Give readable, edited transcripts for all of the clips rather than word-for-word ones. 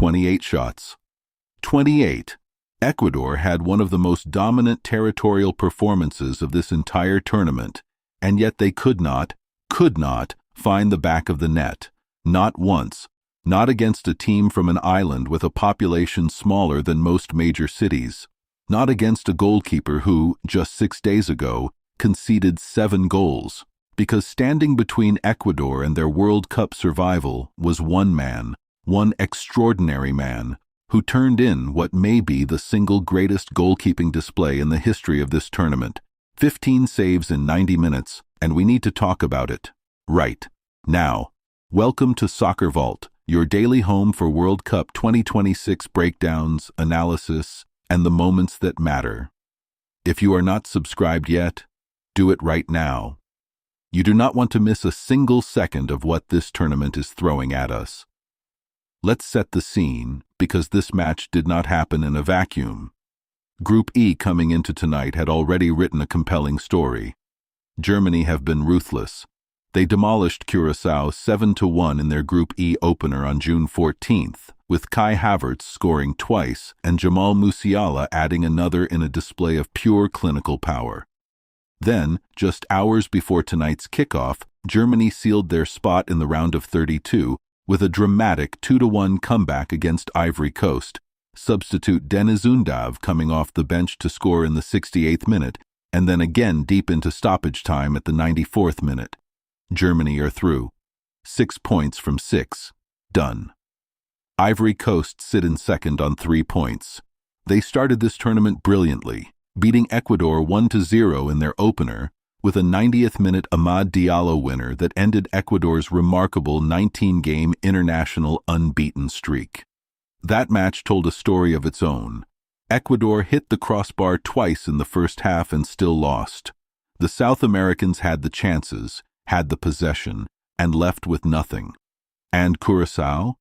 28 shots. 28. Ecuador had one of the most dominant territorial performances of this entire tournament, and yet they could not find the back of the net. Not once. Not against a team from an island with a population smaller than most major cities. Not against a goalkeeper who, just 6 days ago, conceded 7 goals. Because standing between Ecuador and their World Cup survival was one man, one extraordinary man, who turned in what may be the single greatest goalkeeping display in the history of this tournament. 15 saves in 90 minutes, and we need to talk about it. Right now. Welcome to SoccerVault, your daily home for World Cup 2026 breakdowns, analysis, and the moments that matter. If you are not subscribed yet, do it right now. You do not want to miss a single second of what this tournament is throwing at us. Let's set the scene, because this match did not happen in a vacuum. Group E coming into tonight had already written a compelling story. Germany have been ruthless. They demolished Curaçao 7-1 in their Group E opener on June 14th, with Kai Havertz scoring twice and Jamal Musiala adding another in a display of pure clinical power. Then, just hours before tonight's kickoff, Germany sealed their spot in the round of 32 with a dramatic 2-1 comeback against Ivory Coast, substitute Deniz Undav coming off the bench to score in the 68th minute, and then again deep into stoppage time at the 94th minute. Germany are through. 6 points from 6. Done. Ivory Coast sit in second on 3 points. They started this tournament brilliantly, beating Ecuador 1-0 in their opener, with a 90th minute Amad Diallo winner that ended Ecuador's remarkable 19-game international unbeaten streak. That match told a story of its own. Ecuador hit the crossbar twice in the first half and still lost. The South Americans had the chances, had the possession, and left with nothing. And Curaçao?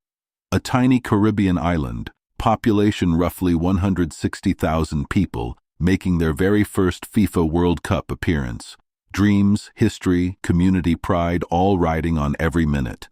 A tiny Caribbean island, population roughly 160,000 people, making their very first FIFA World Cup appearance. Dreams, history, community pride all riding on every minute.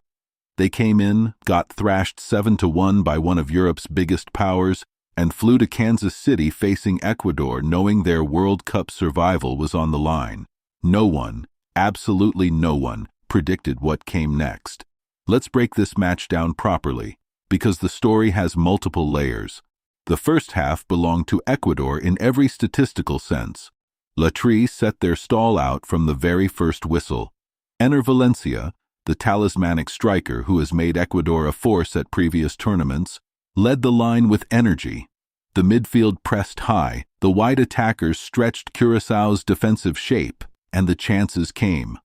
They came in, got thrashed 7-1 by one of Europe's biggest powers, and flew to Kansas City facing Ecuador knowing their World Cup survival was on the line. No one, absolutely no one, predicted what came next. Let's break this match down properly, because the story has multiple layers. The first half belonged to Ecuador in every statistical sense. Latri set their stall out from the very first whistle. Ener Valencia, the talismanic striker who has made Ecuador a force at previous tournaments, led the line with energy. The midfield pressed high, the wide attackers stretched Curaçao's defensive shape, and the chances came.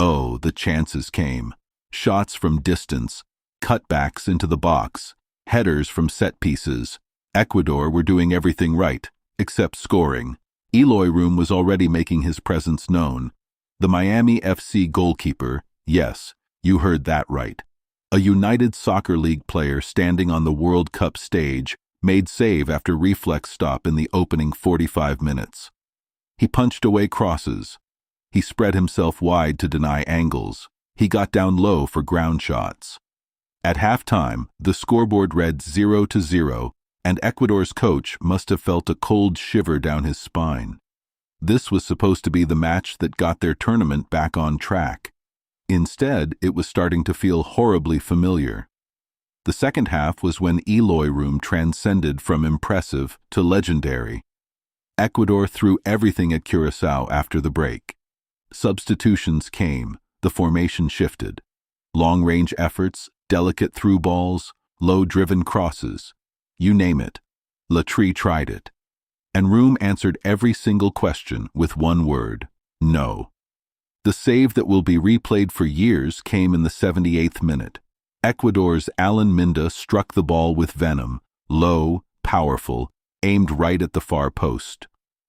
Oh, the chances came. Shots from distance, cutbacks into the box, headers from set pieces. Ecuador were doing everything right, except scoring. Eloy Room was already making his presence known. The Miami FC goalkeeper, yes, you heard that right. A United Soccer League player standing on the World Cup stage made save after reflex stop in the opening 45 minutes. He punched away crosses. He spread himself wide to deny angles. He got down low for ground shots. At halftime, the scoreboard read 0-0, and Ecuador's coach must have felt a cold shiver down his spine. This was supposed to be the match that got their tournament back on track. Instead, it was starting to feel horribly familiar. The second half was when Eloy Room transcended from impressive to legendary. Ecuador threw everything at Curaçao after the break. Substitutions came, the formation shifted. Long-range efforts, delicate through balls, low-driven crosses. You name it. Latri tried it. And Room answered every single question with one word: no. The save that will be replayed for years came in the 78th minute. Ecuador's Alan Minda struck the ball with venom, low, powerful, aimed right at the far post.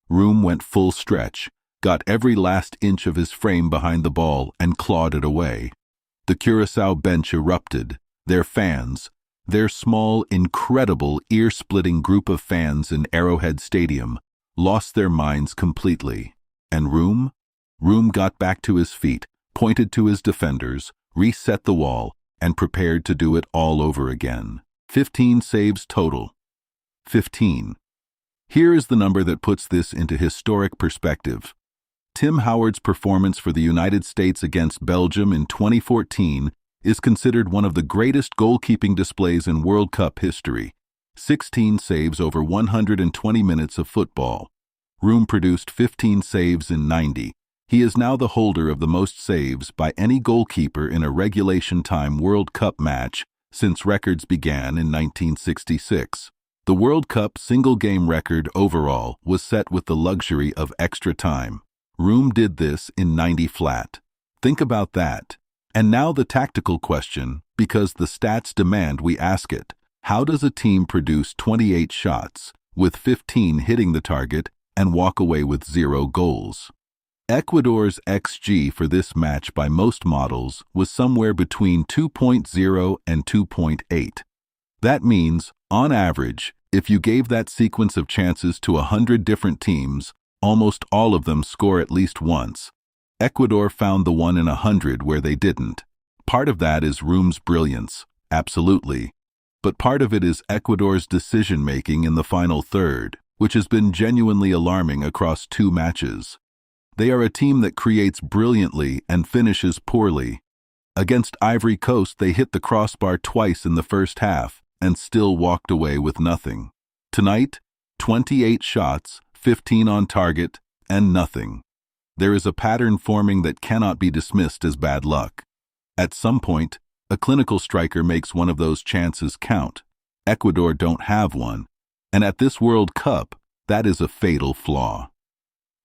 Room went full stretch, got every last inch of his frame behind the ball and clawed it away. The Curaçao bench erupted. Their fans, their small, incredible, ear-splitting group of fans in Arrowhead Stadium, lost their minds completely. And Room got back to his feet, pointed to his defenders, reset the wall, and prepared to do it all over again. 15 saves total. 15. Here is the number that puts this into historic perspective. Tim Howard's performance for the United States against Belgium in 2014 is considered one of the greatest goalkeeping displays in World Cup history. 16 saves over 120 minutes of football. Room produced 15 saves in 90. He is now the holder of the most saves by any goalkeeper in a regulation-time World Cup match since records began in 1966. The World Cup single-game record overall was set with the luxury of extra time. Room did this in 90 flat. Think about that. And now the tactical question, because the stats demand we ask it. How does a team produce 28 shots, with 15 hitting the target, and walk away with 0 goals? Ecuador's XG for this match by most models was somewhere between 2.0 and 2.8. That means, on average, if you gave that sequence of chances to 100 different teams, almost all of them score at least once. Ecuador found the 1 in 100 where they didn't. Part of that is Room's brilliance, absolutely. But part of it is Ecuador's decision-making in the final third, which has been genuinely alarming across 2 matches. They are a team that creates brilliantly and finishes poorly. Against Ivory Coast, they hit the crossbar twice in the first half and still walked away with nothing. Tonight, 28 shots, 15 on target, and nothing. There is a pattern forming that cannot be dismissed as bad luck. At some point, a clinical striker makes one of those chances count. Ecuador don't have one, and at this World Cup, that is a fatal flaw.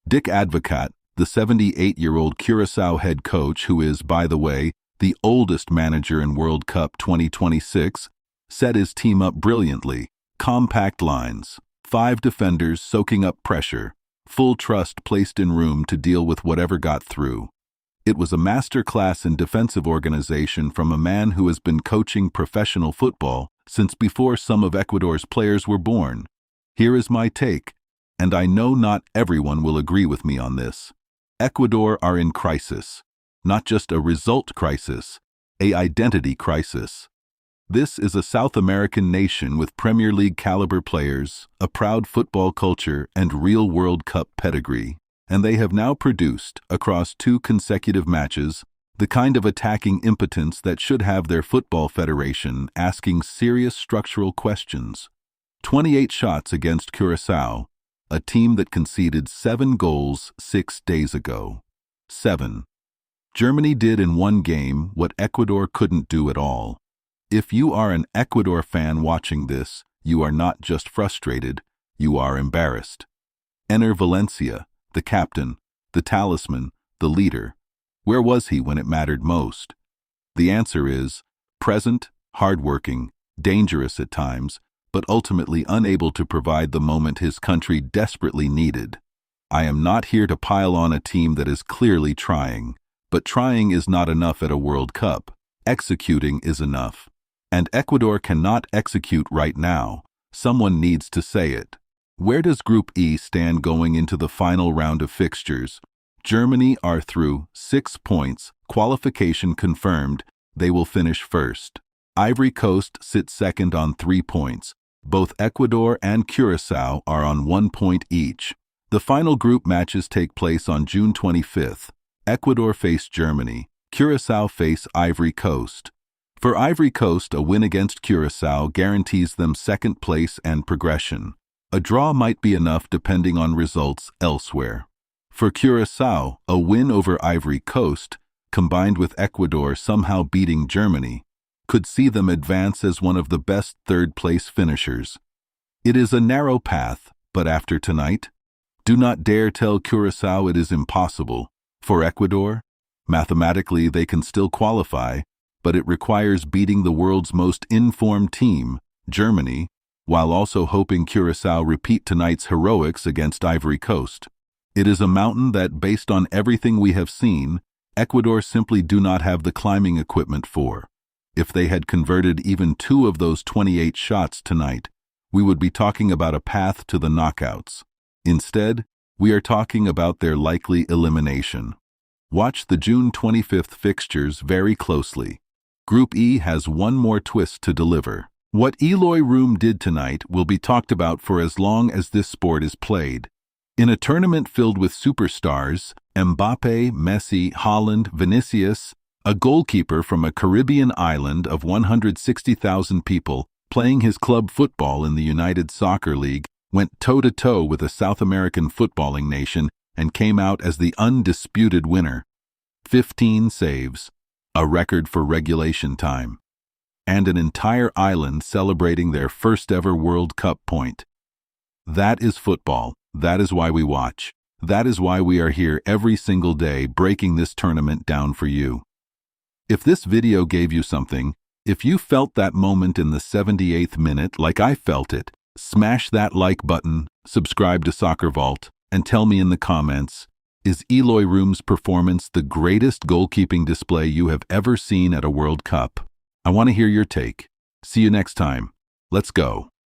Dick Advocaat, the 78-year-old Curaçao head coach who is, by the way, the oldest manager in World Cup 2026, set his team up brilliantly. Compact lines, 5 defenders soaking up pressure, full trust placed in Room to deal with whatever got through. It was a masterclass in defensive organization from a man who has been coaching professional football since before some of Ecuador's players were born. Here is my take, and I know not everyone will agree with me on this. Ecuador are in crisis, not just a result crisis, an identity crisis. This is a South American nation with Premier League caliber players, a proud football culture, and real World Cup pedigree, and they have now produced, across 2 consecutive matches, the kind of attacking impotence that should have their football federation asking serious structural questions. 28 shots against Curaçao, a team that conceded 7 goals 6 days ago. 7. Germany did in one game what Ecuador couldn't do at all. If you are an Ecuador fan watching this, you are not just frustrated, you are embarrassed. Enter Valencia, the captain, the talisman, the leader. Where was he when it mattered most? The answer is present, hardworking, dangerous at times, but ultimately unable to provide the moment his country desperately needed. I am not here to pile on a team that is clearly trying, but trying is not enough at a World Cup. Executing is enough. And Ecuador cannot execute right now. Someone needs to say it. Where does Group E stand going into the final round of fixtures? Germany are through, 6 points, qualification confirmed, they will finish first. Ivory Coast sits second on 3 points. Both Ecuador and Curaçao are on 1 point each. The final group matches take place on June 25th. Ecuador face Germany, Curaçao face Ivory Coast. For Ivory Coast, a win against Curaçao guarantees them second place and progression. A draw might be enough depending on results elsewhere. For Curaçao, a win over Ivory Coast, combined with Ecuador somehow beating Germany, could see them advance as one of the best third-place finishers. It is a narrow path, but after tonight, do not dare tell Curaçao it is impossible. For Ecuador, mathematically they can still qualify, but it requires beating the world's most informed team, Germany, while also hoping Curaçao repeat tonight's heroics against Ivory Coast. It is a mountain that, based on everything we have seen, Ecuador simply do not have the climbing equipment for. If they had converted even 2 of those 28 shots tonight, we would be talking about a path to the knockouts. Instead, we are talking about their likely elimination. Watch the June 25th fixtures very closely. Group E has one more twist to deliver. What Eloy Room did tonight will be talked about for as long as this sport is played. In a tournament filled with superstars, Mbappe, Messi, Haaland, Vinicius, a goalkeeper from a Caribbean island of 160,000 people playing his club football in the United Soccer League, went toe-to-toe with a South American footballing nation and came out as the undisputed winner. 15 saves, a record for regulation time, and an entire island celebrating their first-ever World Cup point. That is football. That is why we watch. That is why we are here every single day breaking this tournament down for you. If this video gave you something, if you felt that moment in the 78th minute like I felt it, smash that like button, subscribe to SoccerVault, and tell me in the comments, is Eloy Room's performance the greatest goalkeeping display you have ever seen at a World Cup? I want to hear your take. See you next time. Let's go.